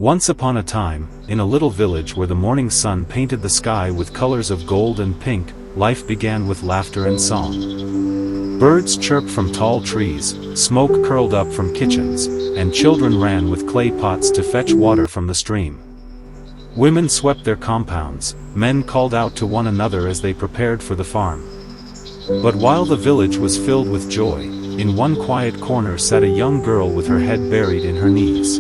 Once upon a time, in a little village where the morning sun painted the sky with colors of gold and pink, life began with laughter and song. Birds chirped from tall trees, smoke curled up from kitchens, and children ran with clay pots to fetch water from the stream. Women swept their compounds, men called out to one another as they prepared for the farm. But while the village was filled with joy, in one quiet corner sat a young girl with her head buried in her knees.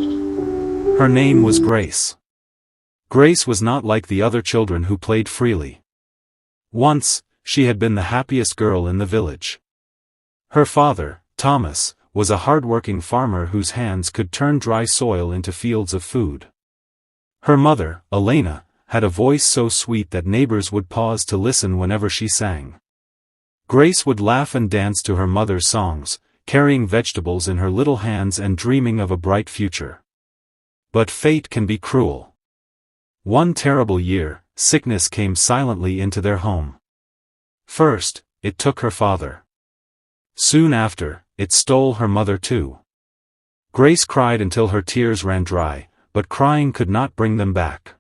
Her name was Grace. Grace was not like the other children who played freely. Once, she had been the happiest girl in the village. Her father, Thomas, was a hard-working farmer whose hands could turn dry soil into fields of food. Her mother, Elena, had a voice so sweet that neighbors would pause to listen whenever she sang. Grace would laugh and dance to her mother's songs, carrying vegetables in her little hands and dreaming of a bright future. But fate can be cruel. One terrible year, sickness came silently into their home. First, it took her father. Soon after, it stole her mother too. Grace cried until her tears ran dry, but crying could not bring them back.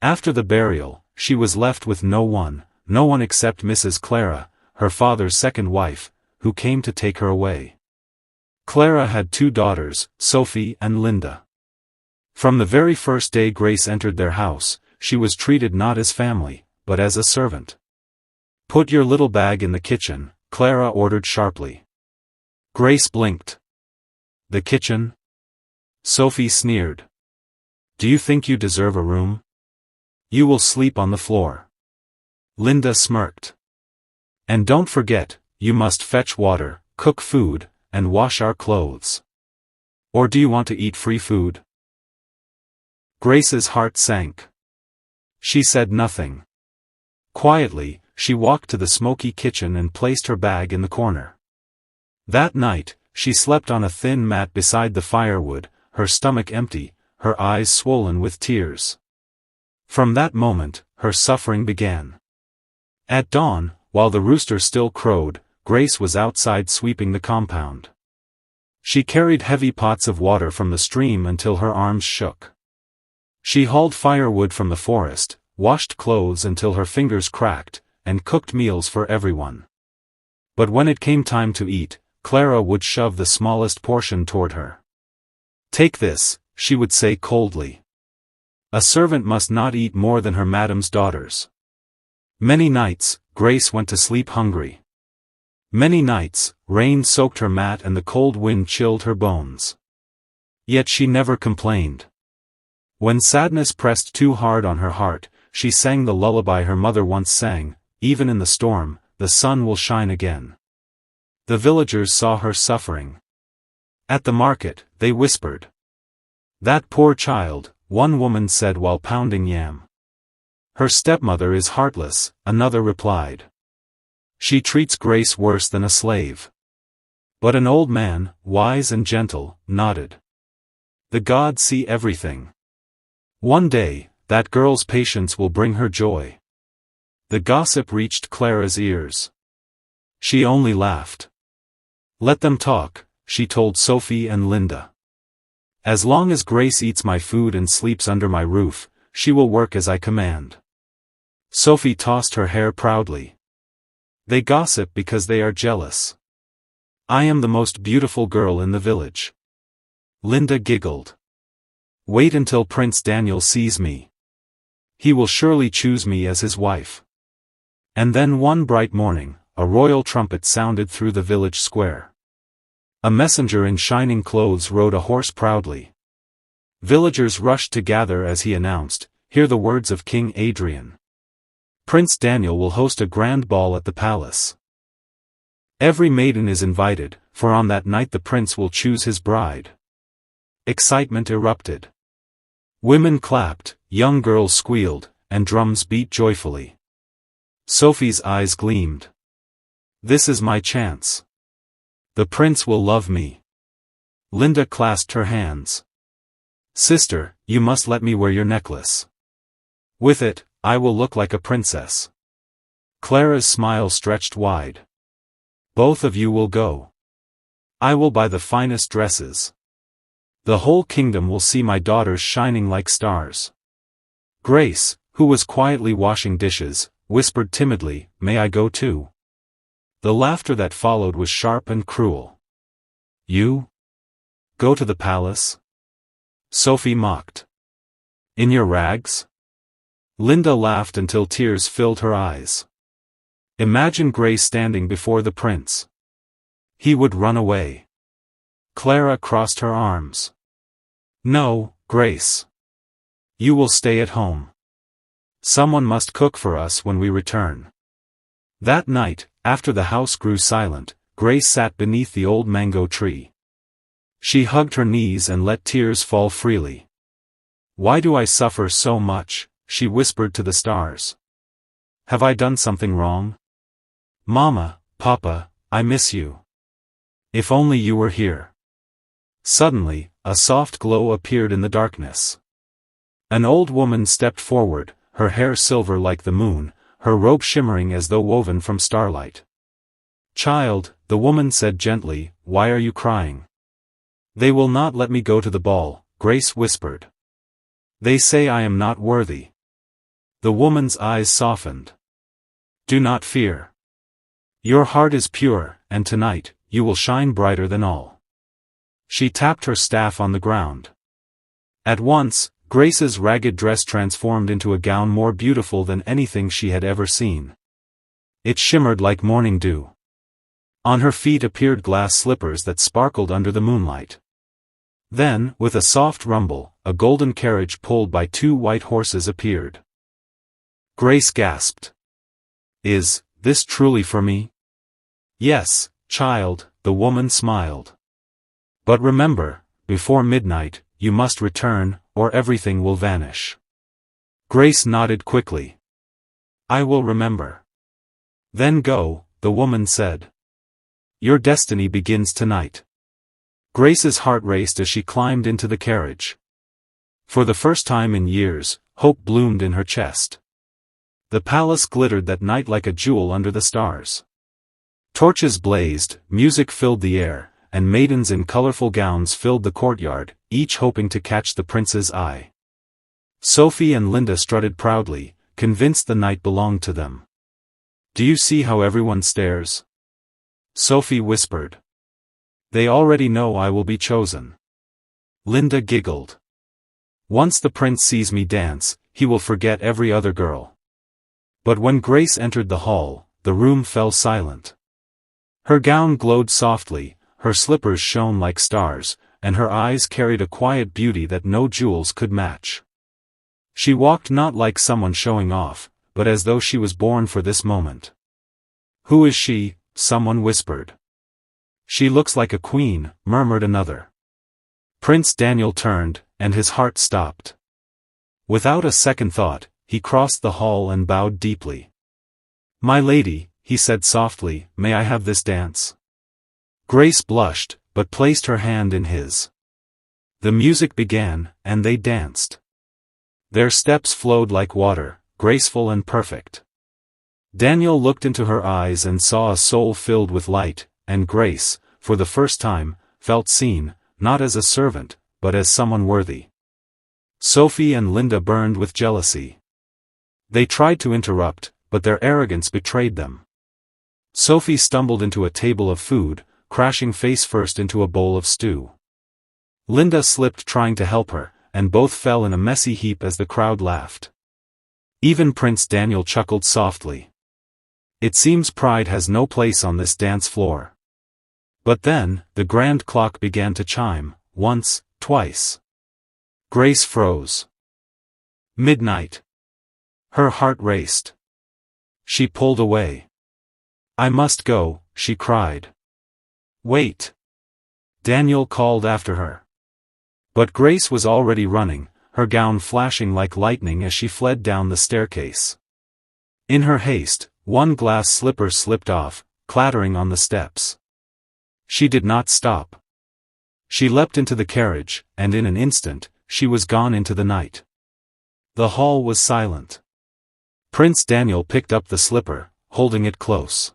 After the burial, she was left with no one except Mrs. Clara, her father's second wife, who came to take her away. Clara had two daughters, Sophie and Linda. From the very first day Grace entered their house, she was treated not as family, but as a servant. "Put your little bag in the kitchen," Clara ordered sharply. Grace blinked. "The kitchen?" Sophie sneered. "Do you think you deserve a room? You will sleep on the floor." Linda smirked. "And don't forget, you must fetch water, cook food, and wash our clothes. Or do you want to eat free food?" Grace's heart sank. She said nothing. Quietly, she walked to the smoky kitchen and placed her bag in the corner. That night, she slept on a thin mat beside the firewood, her stomach empty, her eyes swollen with tears. From that moment, her suffering began. At dawn, while the rooster still crowed, Grace was outside sweeping the compound. She carried heavy pots of water from the stream until her arms shook. She hauled firewood from the forest, washed clothes until her fingers cracked, and cooked meals for everyone. But when it came time to eat, Clara would shove the smallest portion toward her. "Take this," she would say coldly. "A servant must not eat more than her madam's daughters." Many nights, Grace went to sleep hungry. Many nights, rain soaked her mat and the cold wind chilled her bones. Yet she never complained. When sadness pressed too hard on her heart, she sang the lullaby her mother once sang, "Even in the storm, the sun will shine again." The villagers saw her suffering. At the market, they whispered. "That poor child," one woman said while pounding yam. "Her stepmother is heartless," another replied. "She treats Grace worse than a slave." But an old man, wise and gentle, nodded. "The gods see everything. One day, that girl's patience will bring her joy." The gossip reached Clara's ears. She only laughed. "Let them talk," she told Sophie and Linda. "As long as Grace eats my food and sleeps under my roof, she will work as I command." Sophie tossed her hair proudly. "They gossip because they are jealous. I am the most beautiful girl in the village." Linda giggled. "Wait until Prince Daniel sees me. He will surely choose me as his wife." And then one bright morning, a royal trumpet sounded through the village square. A messenger in shining clothes rode a horse proudly. Villagers rushed to gather as he announced, "Hear the words of King Adrian. Prince Daniel will host a grand ball at the palace. Every maiden is invited, for on that night the prince will choose his bride." Excitement erupted. Women clapped, young girls squealed, and drums beat joyfully. Sophie's eyes gleamed. "This is my chance. The prince will love me." Linda clasped her hands. "Sister, you must let me wear your necklace. With it, I will look like a princess." Clara's smile stretched wide. "Both of you will go. I will buy the finest dresses. The whole kingdom will see my daughters shining like stars. Grace, who was quietly washing dishes, whispered timidly, "May I go too?" The laughter that followed was sharp and cruel. "You? Go to the palace?" Sophie mocked. "In your rags?" Linda laughed until tears filled her eyes. Imagine Grace standing before the prince. He would run away. Clara crossed her arms. "No, Grace. You will stay at home. Someone must cook for us when we return." That night, after the house grew silent, Grace sat beneath the old mango tree. She hugged her knees and let tears fall freely. "Why do I suffer so much?" she whispered to the stars. "Have I done something wrong? Mama, Papa, I miss you. If only you were here." Suddenly, a soft glow appeared in the darkness. An old woman stepped forward, her hair silver like the moon, her robe shimmering as though woven from starlight. "Child," the woman said gently, "why are you crying?" "They will not let me go to the ball," Grace whispered. "They say I am not worthy." The woman's eyes softened. "Do not fear. Your heart is pure, and tonight, you will shine brighter than all." She tapped her staff on the ground. At once, Grace's ragged dress transformed into a gown more beautiful than anything she had ever seen. It shimmered like morning dew. On her feet appeared glass slippers that sparkled under the moonlight. Then, with a soft rumble, a golden carriage pulled by 2 white horses appeared. Grace gasped. "Is this truly for me?" "Yes, child," the woman smiled. "But remember, before midnight, you must return, or everything will vanish." Grace nodded quickly. "I will remember." "Then go," the woman said. "Your destiny begins tonight." Grace's heart raced as she climbed into the carriage. For the first time in years, hope bloomed in her chest. The palace glittered that night like a jewel under the stars. Torches blazed, music filled the air, and maidens in colorful gowns filled the courtyard, each hoping to catch the prince's eye. Sophie and Linda strutted proudly, convinced the night belonged to them. "Do you see how everyone stares?" Sophie whispered. "They already know I will be chosen." Linda giggled. "Once the prince sees me dance, he will forget every other girl." But when Grace entered the hall, the room fell silent. Her gown glowed softly, her slippers shone like stars, and her eyes carried a quiet beauty that no jewels could match. She walked not like someone showing off, but as though she was born for this moment. "Who is she?" someone whispered. "She looks like a queen," murmured another. Prince Daniel turned, and his heart stopped. Without a second thought, he crossed the hall and bowed deeply. "My lady," he said softly, "may I have this dance?" Grace blushed, but placed her hand in his. The music began, and they danced. Their steps flowed like water, graceful and perfect. Daniel looked into her eyes and saw a soul filled with light, and Grace, for the first time, felt seen, not as a servant, but as someone worthy. Sophie and Linda burned with jealousy. They tried to interrupt, but their arrogance betrayed them. Sophie stumbled into a table of food, crashing face first into a bowl of stew. Linda slipped trying to help her, and both fell in a messy heap as the crowd laughed. Even Prince Daniel chuckled softly. It seems pride has no place on this dance floor. But then, the grand clock began to chime, once, twice. Grace froze. Midnight. Her heart raced. She pulled away. "I must go," she cried. "Wait." Daniel called after her. But Grace was already running, her gown flashing like lightning as she fled down the staircase. In her haste, one glass slipper slipped off, clattering on the steps. She did not stop. She leapt into the carriage, and in an instant, she was gone into the night. The hall was silent. Prince Daniel picked up the slipper, holding it close.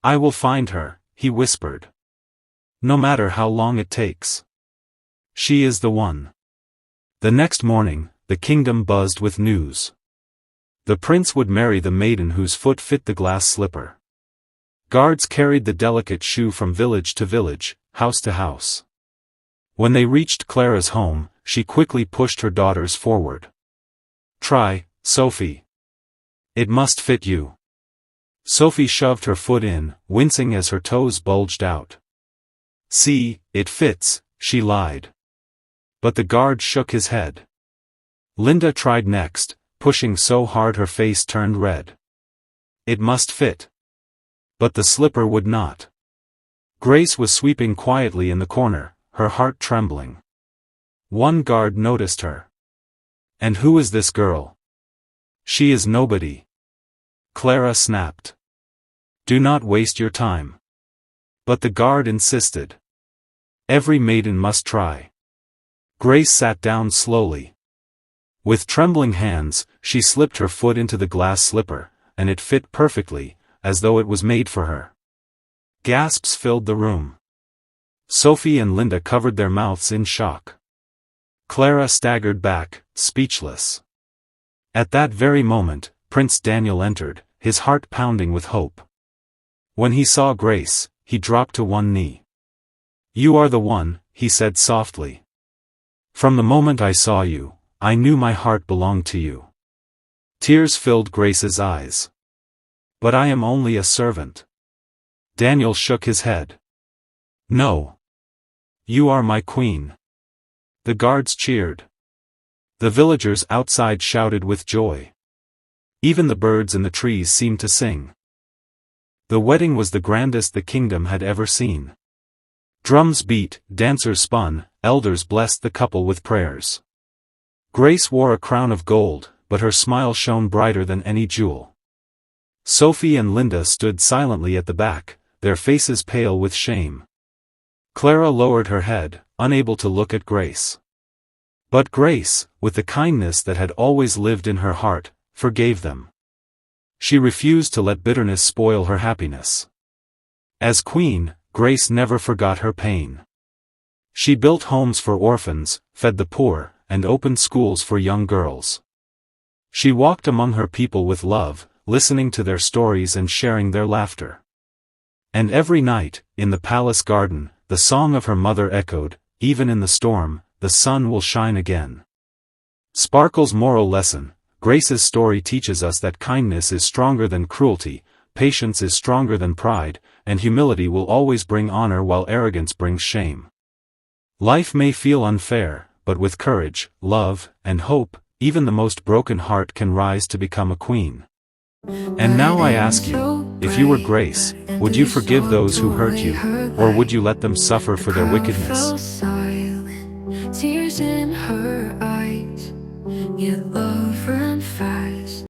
"I will find her," he whispered. "No matter how long it takes." She is the one. The next morning, the kingdom buzzed with news. The prince would marry the maiden whose foot fit the glass slipper. Guards carried the delicate shoe from village to village, house to house. When they reached Clara's home, she quickly pushed her daughters forward. "Try, Sophie. It must fit you." Sophie shoved her foot in, wincing as her toes bulged out. "See, it fits," she lied. But the guard shook his head. Linda tried next, pushing so hard her face turned red. "It must fit." But the slipper would not. Grace was sweeping quietly in the corner, her heart trembling. One guard noticed her. "And who is this girl?" "She is nobody." Clara snapped. "Do not waste your time." But the guard insisted. "Every maiden must try." Grace sat down slowly. With trembling hands, she slipped her foot into the glass slipper, and it fit perfectly, as though it was made for her. Gasps filled the room. Sophie and Linda covered their mouths in shock. Clara staggered back, speechless. At that very moment, Prince Daniel entered, his heart pounding with hope. When he saw Grace, he dropped to one knee. "You are the one," he said softly. "From the moment I saw you, I knew my heart belonged to you." Tears filled Grace's eyes. "But I am only a servant." Daniel shook his head. "No. You are my queen." The guards cheered. The villagers outside shouted with joy. Even the birds in the trees seemed to sing. The wedding was the grandest the kingdom had ever seen. Drums beat, dancers spun, elders blessed the couple with prayers. Grace wore a crown of gold, but her smile shone brighter than any jewel. Sophie and Linda stood silently at the back, their faces pale with shame. Clara lowered her head, unable to look at Grace. But Grace, with the kindness that had always lived in her heart, forgave them. She refused to let bitterness spoil her happiness. As queen, Grace never forgot her pain. She built homes for orphans, fed the poor, and opened schools for young girls. She walked among her people with love, listening to their stories and sharing their laughter. And every night, in the palace garden, the song of her mother echoed, "Even in the storm, the sun will shine again." Sparkle's moral lesson: Grace's story teaches us that kindness is stronger than cruelty, patience is stronger than pride, and humility will always bring honor while arrogance brings shame. Life may feel unfair, but with courage, love, and hope, even the most broken heart can rise to become a queen. And now I ask you, if you were Grace, would you forgive those who hurt you, or would you let them suffer for their wickedness? Tears in her eyes, yet love